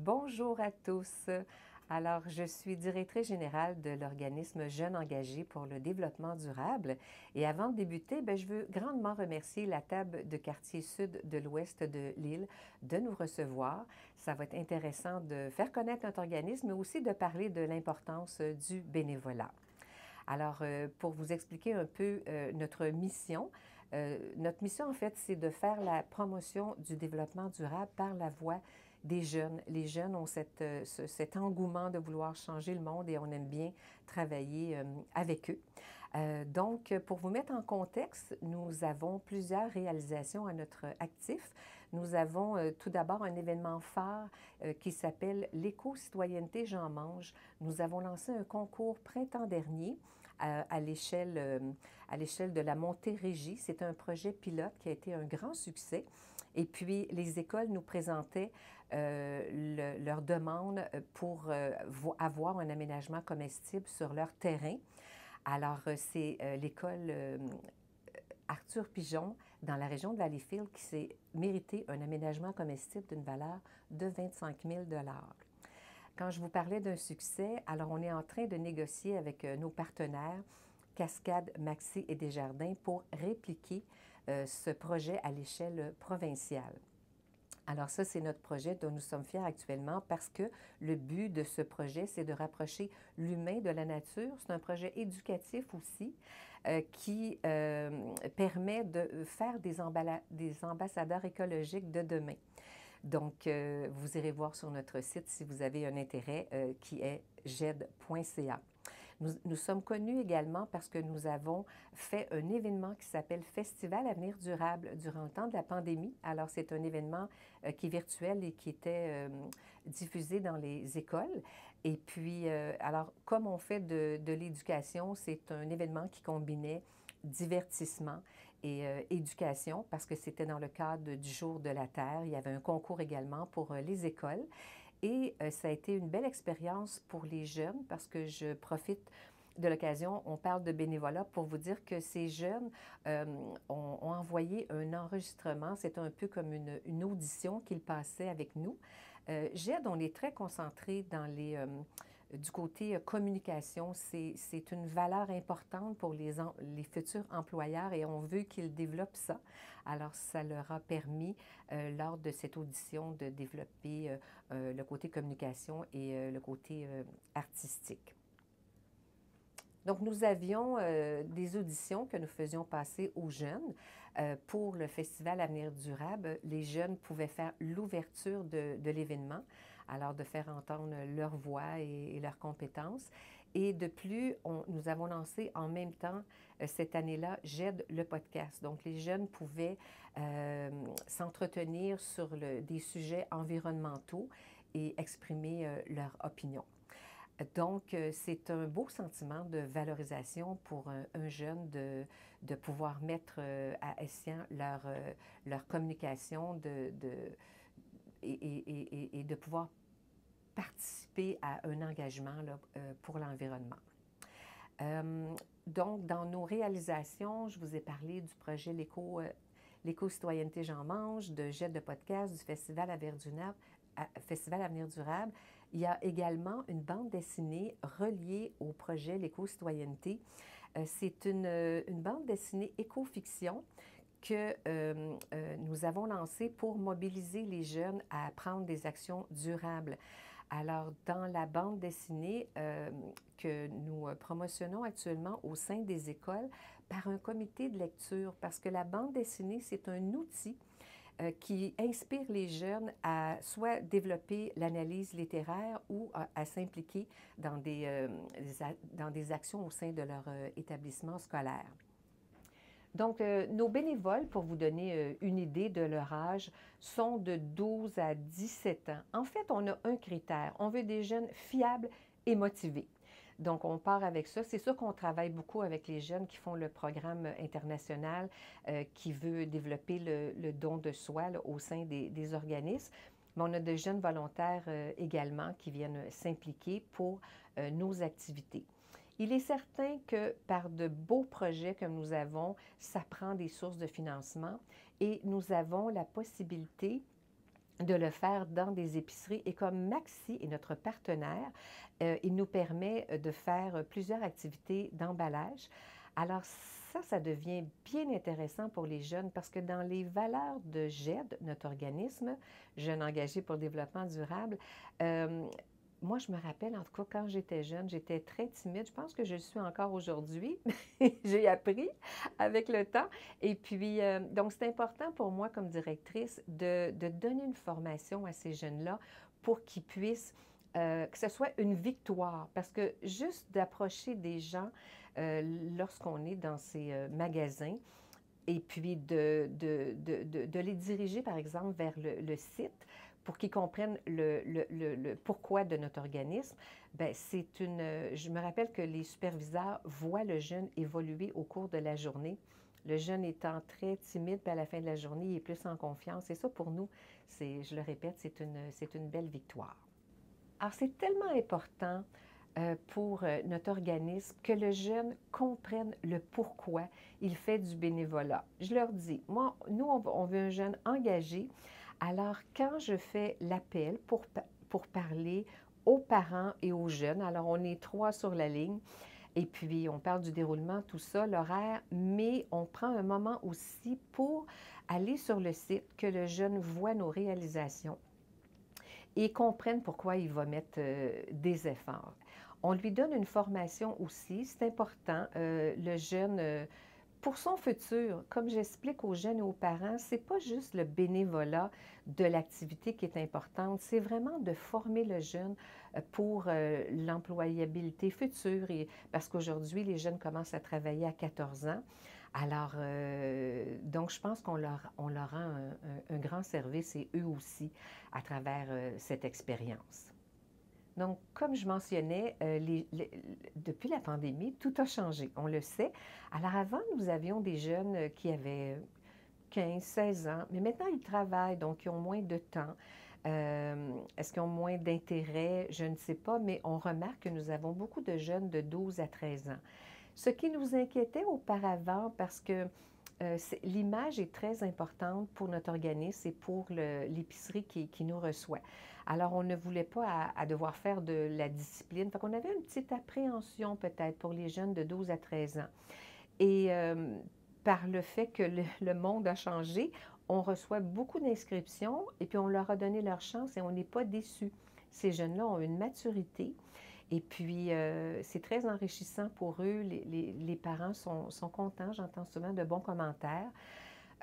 Bonjour à tous. Alors, je suis directrice générale de l'organisme Jeunes engagés pour le développement durable. Et avant de débuter, je veux grandement remercier la table de quartier sud de l'ouest de l'île de nous recevoir. Ça va être intéressant de faire connaître notre organisme, mais aussi de parler de l'importance du bénévolat. Alors, pour vous expliquer un peu notre mission, en fait, c'est de faire la promotion du développement durable par la voie des jeunes. Les jeunes ont cet engouement de vouloir changer le monde et on aime bien travailler avec eux. Donc, pour vous mettre en contexte, nous avons plusieurs réalisations à notre actif. Nous avons tout d'abord un événement phare qui s'appelle l'Éco-citoyenneté J'en mange. Nous avons lancé un concours printemps dernier à l'échelle de la Montérégie. C'est un projet pilote qui a été un grand succès. Et puis, les écoles nous présentaient leur demande pour avoir un aménagement comestible sur leur terrain. Alors, c'est l'école Arthur Pigeon, dans la région de Valleyfield, qui s'est mérité un aménagement comestible d'une valeur de 25 000 $. Quand je vous parlais d'un succès, alors on est en train de négocier avec nos partenaires Cascade, Maxi et Desjardins pour répliquer ce projet à l'échelle provinciale. Alors ça, c'est notre projet dont nous sommes fiers actuellement parce que le but de ce projet, c'est de rapprocher l'humain de la nature. C'est un projet éducatif aussi qui permet de faire des ambassadeurs écologiques de demain. Donc, vous irez voir sur notre site si vous avez un intérêt qui est ged.ca. Nous sommes connus également parce que nous avons fait un événement qui s'appelle Festival Avenir durable durant le temps de la pandémie. Alors, c'est un événement qui est virtuel et qui était diffusé dans les écoles. Et puis, alors, comme on fait de l'éducation, c'est un événement qui combinait divertissement et éducation parce que c'était dans le cadre du Jour de la Terre. Il y avait un concours également pour les écoles. Et ça a été une belle expérience pour les jeunes parce que je profite de l'occasion, on parle de bénévolat pour vous dire que ces jeunes ont envoyé un enregistrement. C'est un peu comme une audition qu'ils passaient avec nous. GED, on est très concentré dans du côté communication. C'est une valeur importante pour les futurs employeurs et on veut qu'ils développent ça. Alors, ça leur a permis, lors de cette audition, de développer le côté communication et le côté artistique. Donc, nous avions des auditions que nous faisions passer aux jeunes pour le Festival Avenir durable. Les jeunes pouvaient faire l'ouverture de l'événement, alors de faire entendre leur voix et leurs compétences. Et de plus, nous avons lancé en même temps, cette année-là, GED, le podcast. Donc, les jeunes pouvaient s'entretenir sur des sujets environnementaux et exprimer leur opinion. Donc, c'est un beau sentiment de valorisation pour un jeune de pouvoir mettre à escient leur communication et de pouvoir participer à un engagement là, pour l'environnement. Donc, dans nos réalisations, je vous ai parlé du projet L'Éco-citoyenneté J'en mange, de GED de podcast, du Festival Avenir durable. Il y a également une bande dessinée reliée au projet L'Éco-citoyenneté. C'est une bande dessinée éco-fiction que nous avons lancée pour mobiliser les jeunes à prendre des actions durables. Alors, dans la bande dessinée que nous promotionnons actuellement au sein des écoles par un comité de lecture, parce que la bande dessinée, c'est un outil qui inspire les jeunes à soit développer l'analyse littéraire ou à s'impliquer dans des actions au sein de leur établissement scolaire. Donc, nos bénévoles, pour vous donner une idée de leur âge, sont de 12 à 17 ans. En fait, on a un critère. On veut des jeunes fiables et motivés. Donc, on part avec ça. C'est sûr qu'on travaille beaucoup avec les jeunes qui font le programme international qui veut développer le don de soi là, au sein des organismes. Mais on a de jeunes volontaires également qui viennent s'impliquer pour nos activités. Il est certain que par de beaux projets comme nous avons, ça prend des sources de financement et nous avons la possibilité de le faire dans des épiceries. Et comme Maxi est notre partenaire, il nous permet de faire plusieurs activités d'emballage. Alors ça devient bien intéressant pour les jeunes parce que dans les valeurs de GED, notre organisme, Jeunes engagés pour le développement durable, euh, moi, je me rappelle, en tout cas, quand j'étais jeune, j'étais très timide. Je pense que je le suis encore aujourd'hui. J'ai appris avec le temps. Et puis, donc, c'est important pour moi, comme directrice, de donner une formation à ces jeunes-là pour qu'ils puissent, que ce soit une victoire. Parce que juste d'approcher des gens lorsqu'on est dans ces magasins, et puis de les diriger, par exemple, vers le site pour qu'ils comprennent le pourquoi de notre organisme, bien, c'est une... Je me rappelle que les superviseurs voient le jeune évoluer au cours de la journée. Le jeune étant très timide, puis à la fin de la journée, il est plus en confiance. Et ça, pour nous, je le répète, c'est une belle victoire. Alors, c'est tellement important pour notre organisme que le jeune comprenne le pourquoi il fait du bénévolat. Je leur dis, moi, nous, on veut un jeune engagé. Alors, quand je fais l'appel pour parler aux parents et aux jeunes, alors on est 3 sur la ligne, et puis on parle du déroulement, tout ça, l'horaire, mais on prend un moment aussi pour aller sur le site, que le jeune voit nos réalisations et comprenne pourquoi il va mettre des efforts. On lui donne une formation aussi, c'est important. Le jeune, pour son futur, comme j'explique aux jeunes et aux parents, c'est pas juste le bénévolat de l'activité qui est importante, c'est vraiment de former le jeune pour l'employabilité future. Et, parce qu'aujourd'hui, les jeunes commencent à travailler à 14 ans. Alors, donc, je pense on leur rend un grand service et eux aussi à travers cette expérience. Donc, comme je mentionnais, depuis la pandémie, tout a changé, on le sait. Alors avant, nous avions des jeunes qui avaient 15, 16 ans, mais maintenant ils travaillent, donc ils ont moins de temps. Est-ce qu'ils ont moins d'intérêt? Je ne sais pas, mais on remarque que nous avons beaucoup de jeunes de 12 à 13 ans. Ce qui nous inquiétait auparavant, parce que l'image est très importante pour notre organisme et pour l'épicerie qui nous reçoit. Alors, on ne voulait pas à devoir faire de la discipline. Fait qu'on avait une petite appréhension peut-être pour les jeunes de 12 à 13 ans. Et par le fait que le monde a changé, on reçoit beaucoup d'inscriptions et puis on leur a donné leur chance et on n'est pas déçus. Ces jeunes-là ont une maturité et puis c'est très enrichissant pour eux. Les parents sont contents, j'entends souvent de bons commentaires.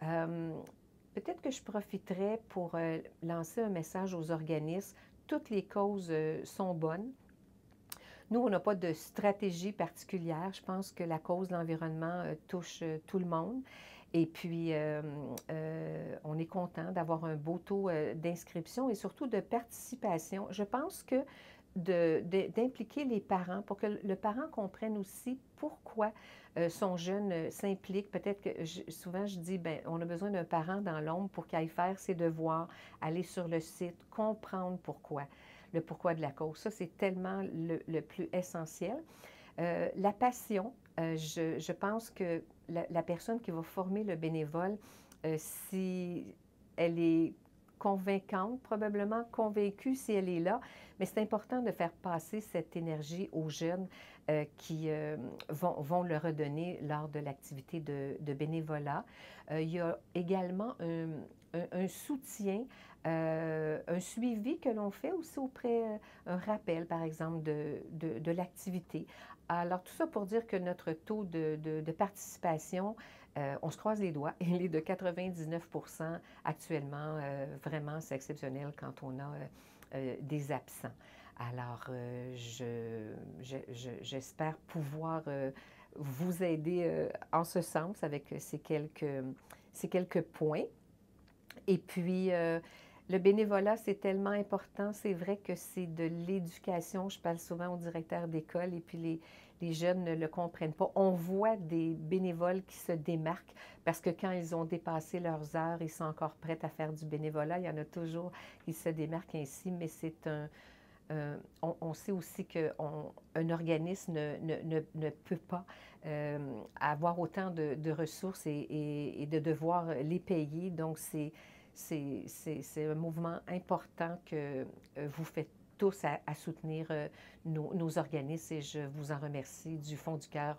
Euh, Peut-être que je profiterais pour lancer un message aux organismes. Toutes les causes sont bonnes. Nous, on n'a pas de stratégie particulière. Je pense que la cause de l'environnement touche tout le monde. Et puis, on est content d'avoir un beau taux d'inscription et surtout de participation. Je pense que d'impliquer les parents pour que le parent comprenne aussi pourquoi son jeune s'implique. Peut-être que souvent je dis, bien, on a besoin d'un parent dans l'ombre pour qu'il aille faire ses devoirs, aller sur le site, comprendre pourquoi, le pourquoi de la cause. Ça, c'est tellement le plus essentiel. La passion, je pense que la personne qui va former le bénévole, si elle est convaincante, probablement convaincue si elle est là, mais c'est important de faire passer cette énergie aux jeunes qui vont le redonner lors de l'activité de bénévolat. Il y a également un soutien, un suivi que l'on fait aussi auprès, un rappel par exemple de l'activité. Alors tout ça pour dire que notre taux de participation, on se croise les doigts, il est de 99 actuellement. Vraiment, c'est exceptionnel quand on a des absents. Alors, j'espère pouvoir vous aider en ce sens avec ces quelques points. Et puis, le bénévolat, c'est tellement important. C'est vrai que c'est de l'éducation. Je parle souvent aux directeurs d'école et puis les jeunes ne le comprennent pas. On voit des bénévoles qui se démarquent parce que quand ils ont dépassé leurs heures, ils sont encore prêts à faire du bénévolat. Il y en a toujours qui se démarquent ainsi, mais c'est on sait aussi qu'un organisme ne peut pas avoir autant de ressources et de devoir les payer. Donc, c'est un mouvement important que vous faites tous à soutenir nos organismes et je vous en remercie du fond du cœur.